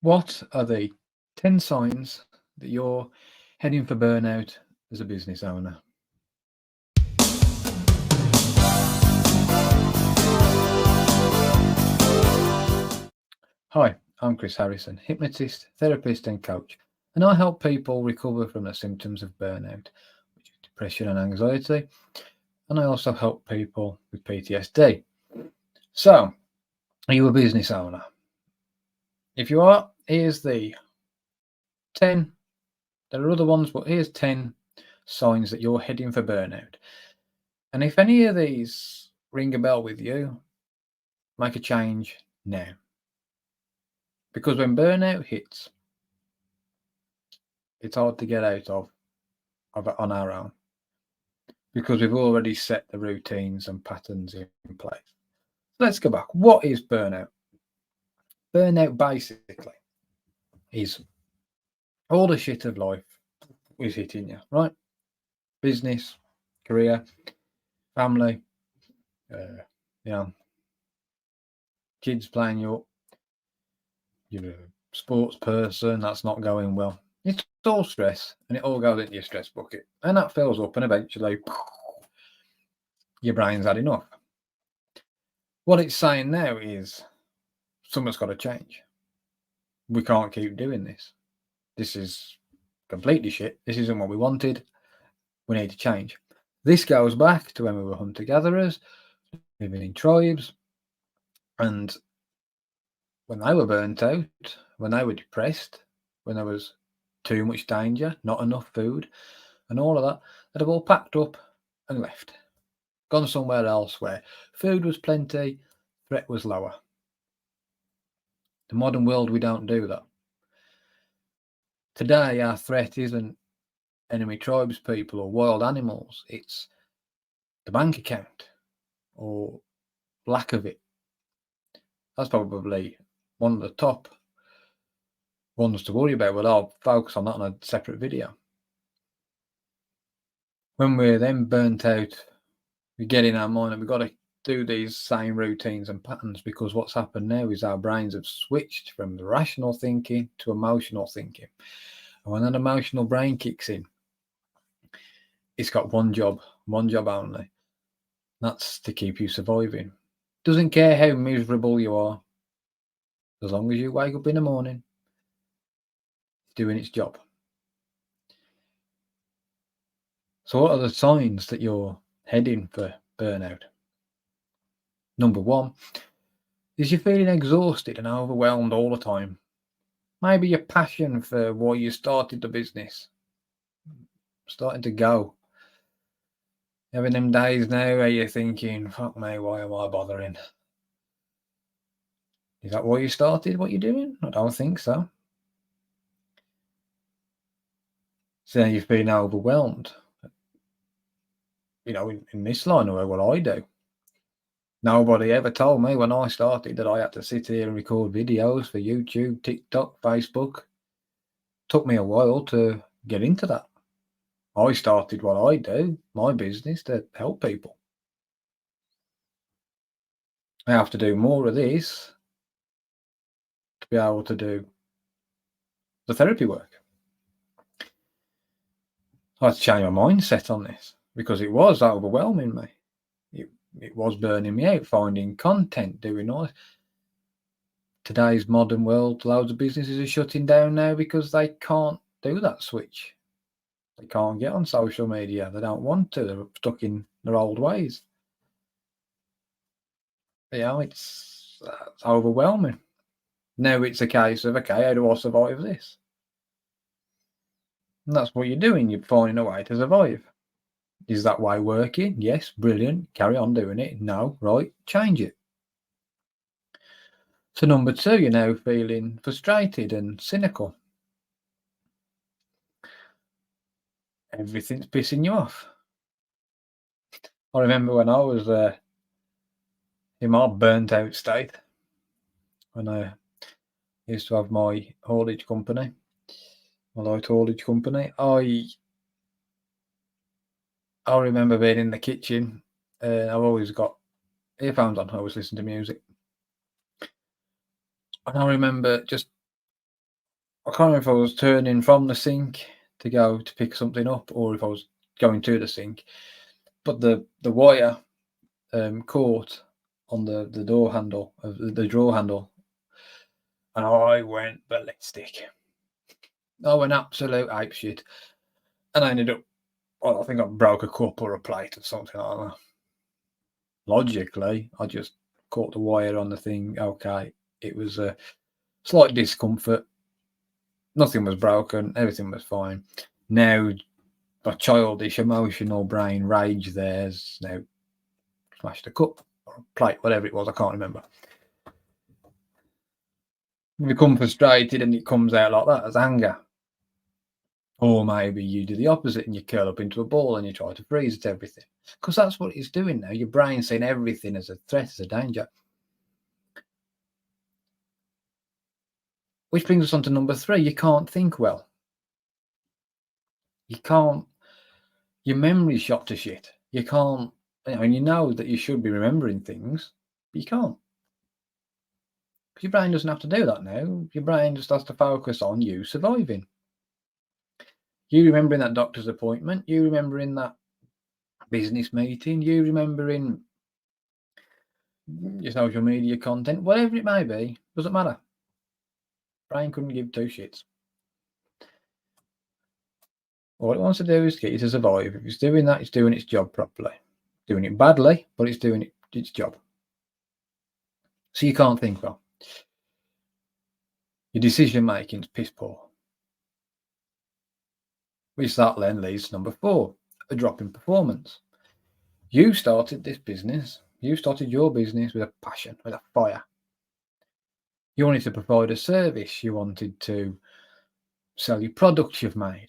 What are the 10 signs that you're heading for burnout as a business owner? Hi, I'm Chris Harrison, hypnotist, therapist, and coach, and I help people recover from the symptoms of burnout, which is depression and anxiety, and I also help people with PTSD. So, are you a business owner? If you are, here's the 10. There are other ones, but here's 10 signs that you're heading for burnout. And if any of these ring a bell with you, make a change now. Because when burnout hits, it's hard to get out of it on our own. Because we've already set the routines and patterns in place. Let's go back. What is burnout? Burnout basically is all the shit of life is hitting you, right? Business, career, family, you know, kids playing you up, you're a sports person, that's not going well. It's all stress and it all goes into your stress bucket. And that fills up and eventually your brain's had enough. What it's saying now is something's got to change. We can't keep doing this. This is completely shit. This isn't what we wanted. We need to change. This goes back to when we were hunter-gatherers, living in tribes, and when they were burnt out, when they were depressed, when there was too much danger, not enough food, and all of that, they'd have all packed up and left. Gone somewhere else where food was plenty, threat was lower. The modern world, we don't do that. Today, our threat isn't enemy tribes people or wild animals, it's the bank account or lack of it. That's probably one of the top ones to worry about, but I'll focus on that on a separate video. When we're then burnt out, we get in our mind that we've got to do these same routines and patterns, because what's happened now is our brains have switched from the rational thinking to emotional thinking. And when that emotional brain kicks in, it's got one job only. That's to keep you surviving. Doesn't care how miserable you are, as long as you wake up in the morning, it's doing its job. So what are the signs that you're heading for burnout? Number one is you're feeling exhausted and overwhelmed all the time. Maybe your passion for why you started the business starting to go. Having them days now where you're thinking, fuck me, why am I bothering? Is that why you started what you're doing? I don't think so. So you've been overwhelmed. You know, in this line of work, what I do. Nobody ever told me when I started that I had to sit here and record videos for YouTube, TikTok, Facebook. Took me a while to get into that. I started what I do, my business, to help people. I have to do more of this to be able to do the therapy work. I had to change my mindset on this because it was overwhelming me. It was burning me out, finding content, doing all. Today's modern world, loads of businesses are shutting down now because they can't do that switch. They can't get on social media. They don't want to. They're stuck in their old ways. You know, it's overwhelming. Now it's a case of, okay, how do I survive this? And that's what you're doing. You're finding a way to survive. Is that way working? Yes, brilliant. Carry on doing it. No, right, change it. So number two, you're now feeling frustrated and cynical. Everything's pissing you off. I remember when I was in my burnt out state, when I used to have my haulage company, my light haulage company, I remember being in the kitchen. I've always got earphones on. I always listen to music. And I remember just I can't remember if I was turning from the sink to go to pick something up or if I was going to the sink, but the wire caught on the door handle of the drawer handle, and I went ballistic. I went absolute apeshit, and I ended up. Well, I think I broke a cup or a plate or something like that. Logically, I just caught the wire on the thing. Okay, it was a slight discomfort. Nothing was broken. Everything was fine. Now, my childish, emotional brain rage there's now smashed a cup or a plate, whatever it was. I can't remember. You become frustrated and it comes out like that as anger. Or maybe you do the opposite and you curl up into a ball and you try to freeze at everything. Because that's what it's doing now. Your brain's seeing everything as a threat, as a danger. Which brings us on to number 3. You can't think well. You can't. Your memory's shot to shit. You can't. And you know that you should be remembering things, but you can't. Because your brain doesn't have to do that now. Your brain just has to focus on you surviving. You remembering that doctor's appointment, you remembering that business meeting, you remembering your social media content, whatever it may be, doesn't matter. Brain couldn't give two shits. All it wants to do is get you to survive. If it's doing that, it's doing its job properly. Doing it badly, but it's doing its job. So you can't think well. Your decision making is piss poor. Which that then leads to number 4, a drop in performance. You started this business, you started your business with a passion, with a fire. You wanted to provide a service, you wanted to sell your products you've made.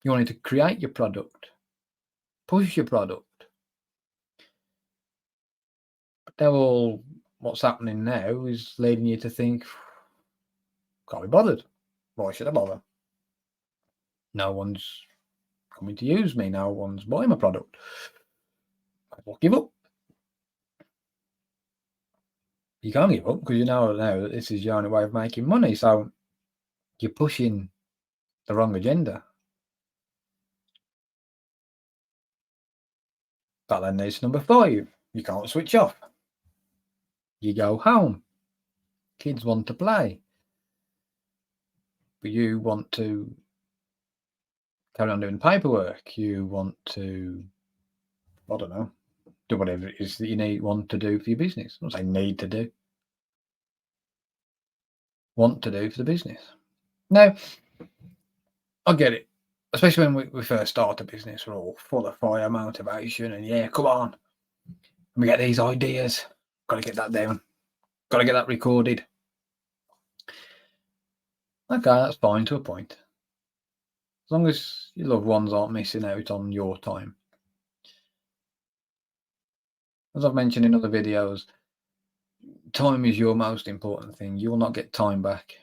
You wanted to create your product, push your product. But now all what's happening now is leading you to think, can't be bothered. Why should I bother? No one's coming to use me. No one's buying my product. I'll give up. You can't give up because you know now that this is your only way of making money. So you're pushing the wrong agenda. That then leads to number 5. You can't switch off. You go home. Kids want to play. But you want to carry on doing paperwork. You want to, I don't know, do whatever it is that you want to do for your business. I'm not saying need to do. Want to do for the business. Now, I get it. Especially when we first start a business, we're all full of fire, motivation, and yeah, come on. And we get these ideas. Got to get that down. Got to get that recorded. Okay, that's fine to a point. As long as your loved ones aren't missing out on your time. As I've mentioned in other videos, time is your most important thing. You will not get time back.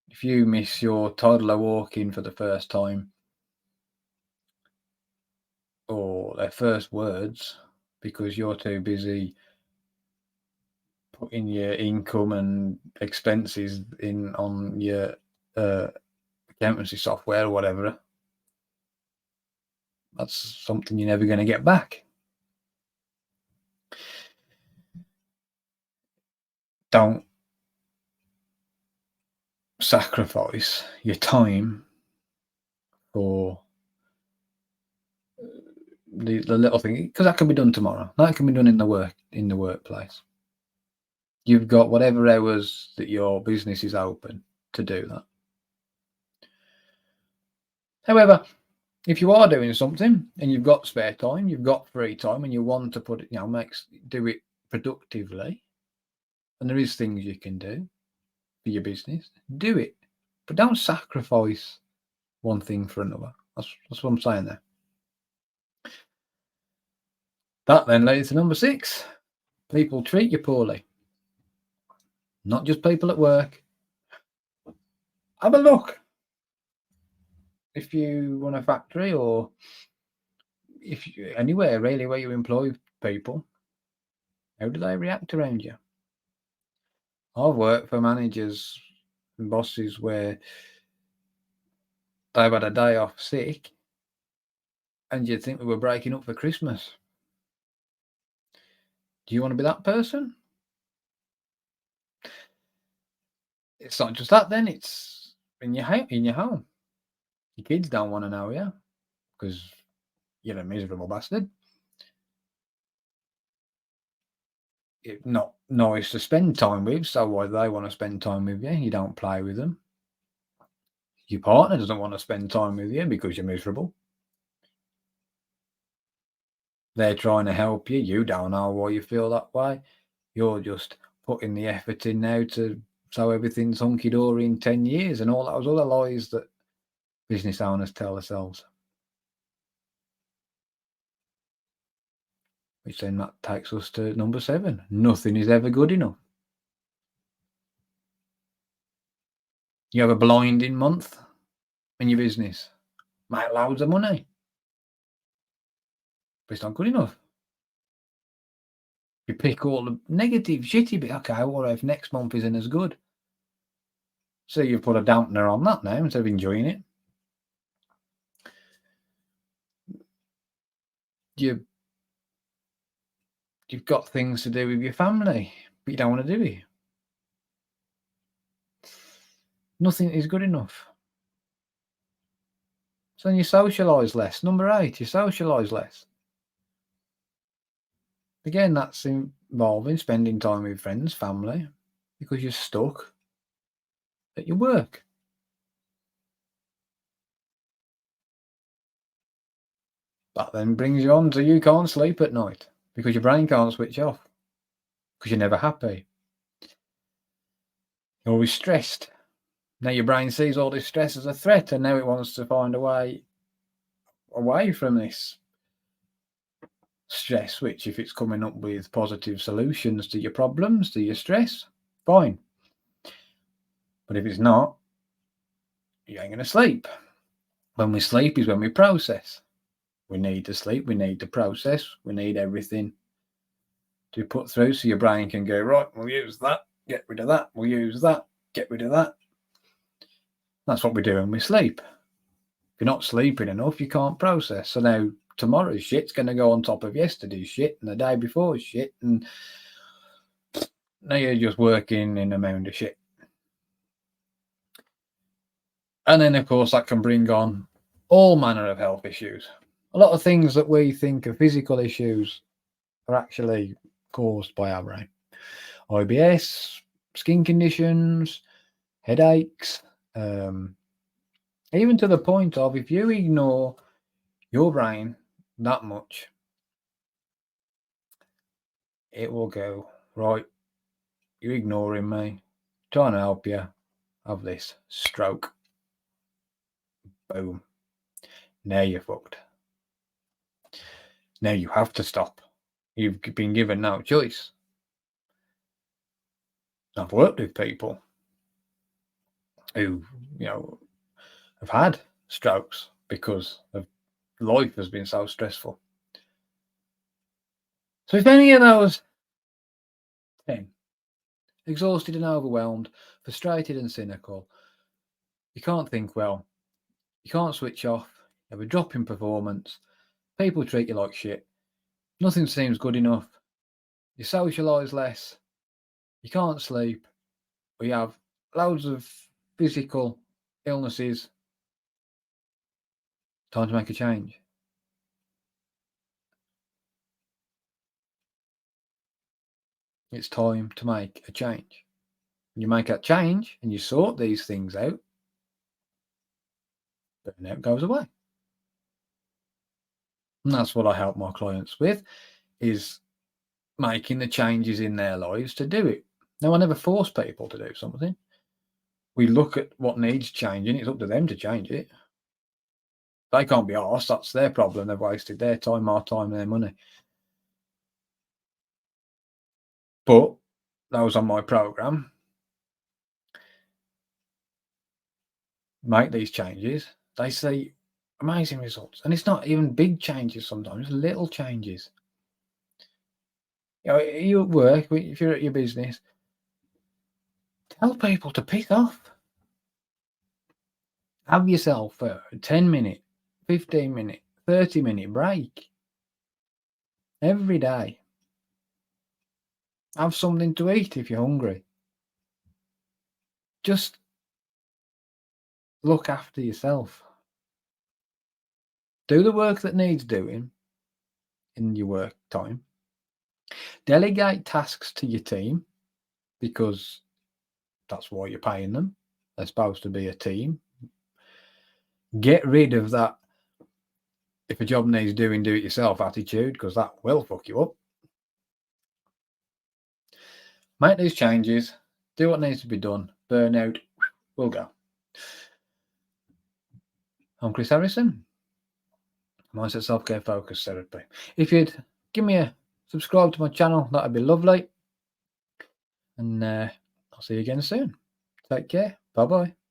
If you miss your toddler walking for the first time or their first words because you're too busy putting your income and expenses in on your accountancy software or whatever, that's something you're never going to get back. Don't sacrifice your time for the little thing, because that can be done tomorrow. That can be done in the workplace. You've got whatever hours that your business is open to do that. However, if you are doing something and you've got spare time, you've got free time, and you want to put it, do it productively, and there is things you can do for your business, do it. But don't sacrifice one thing for another. That's what I'm saying there. That then leads to number 6. People treat you poorly. Not just people at work. Have a look. If you run a factory or if you, anywhere really where you employ people, how do they react around you? I've worked for managers and bosses where they've had a day off sick, and you'd think we were breaking up for Christmas. Do you want to be that person? It's not just that. Then it's in your home. In your home, your kids don't want to know you because you're a miserable bastard. It's not nice to spend time with, so why do they want to spend time with you? You don't play with them. Your partner doesn't want to spend time with you because you're miserable. They're trying to help you. You don't know why you feel that way. You're just putting the effort in now to so everything's hunky dory in 10 years, and all those other lies that business owners tell themselves. Which then that takes us to number 7. Nothing is ever good enough. You have a blinding month in your business, make loads of money, but it's not good enough. You pick all the negative, shitty bit. Okay, what if next month isn't as good? So you've put a dampener on that now instead of enjoying it. You've got things to do with your family, but you don't want to do it. Nothing is good enough. So then you socialise less. Number 8, you socialise less. Again, that's involving spending time with friends, family, because you're stuck at your work. That then brings you on to you can't sleep at night because your brain can't switch off because you're never happy. You're always stressed. Now your brain sees all this stress as a threat, and now it wants to find a way away from this stress, which if it's coming up with positive solutions to your problems, to your stress, fine. But if it's not, you ain't going to sleep. When we sleep is when we process. We need to sleep, we need to process, we need everything to put through so your brain can go, right, we'll use that, get rid of that, we'll use that, get rid of that. That's what we do when we sleep. If you're not sleeping enough, you can't process. So now tomorrow's shit's going to go on top of yesterday's shit and the day before's shit, and now you're just working in a mound of shit. And then, of course, that can bring on all manner of health issues. A lot of things that we think are physical issues are actually caused by our brain. IBS, skin conditions, headaches, even to the point of if you ignore your brain that much, it will go, right, you're ignoring me, trying to help you, have this stroke. Boom. Now you're fucked. Now you have to stop. You've been given no choice. I've worked with people who, have had strokes because of life has been so stressful. So if any of those 10, exhausted and overwhelmed, frustrated and cynical, you can't think well, you can't switch off, you have a drop in performance, people treat you like shit, nothing seems good enough, you socialise less, you can't sleep, or you have loads of physical illnesses, time to make a change. It's time to make a change. When you make that change and you sort these things out, burnout goes away. And that's what I help my clients with, is making the changes in their lives to do it. Now, I never force people to do something. We look at what needs changing. It's up to them to change it. They can't be asked. That's their problem. They've wasted their time, our time, their money. But those on my program make these changes. They see amazing results. And it's not even big changes sometimes, little changes. You at work, if you're at your business, tell people to piss off. Have yourself a 10-minute, 15-minute, 30-minute break every day. Have something to eat if you're hungry. Just look after yourself. Do the work that needs doing in your work time. Delegate tasks to your team because that's why you're paying them. They're supposed to be a team. Get rid of that if a job needs doing, do it yourself attitude, because that will fuck you up. Make these changes. Do what needs to be done. Burnout will go. I'm Chris Harrison. Mindset Self-Care Focus Therapy. If you'd give me a subscribe to my channel, that'd be lovely. And I'll see you again soon. Take care. Bye-bye.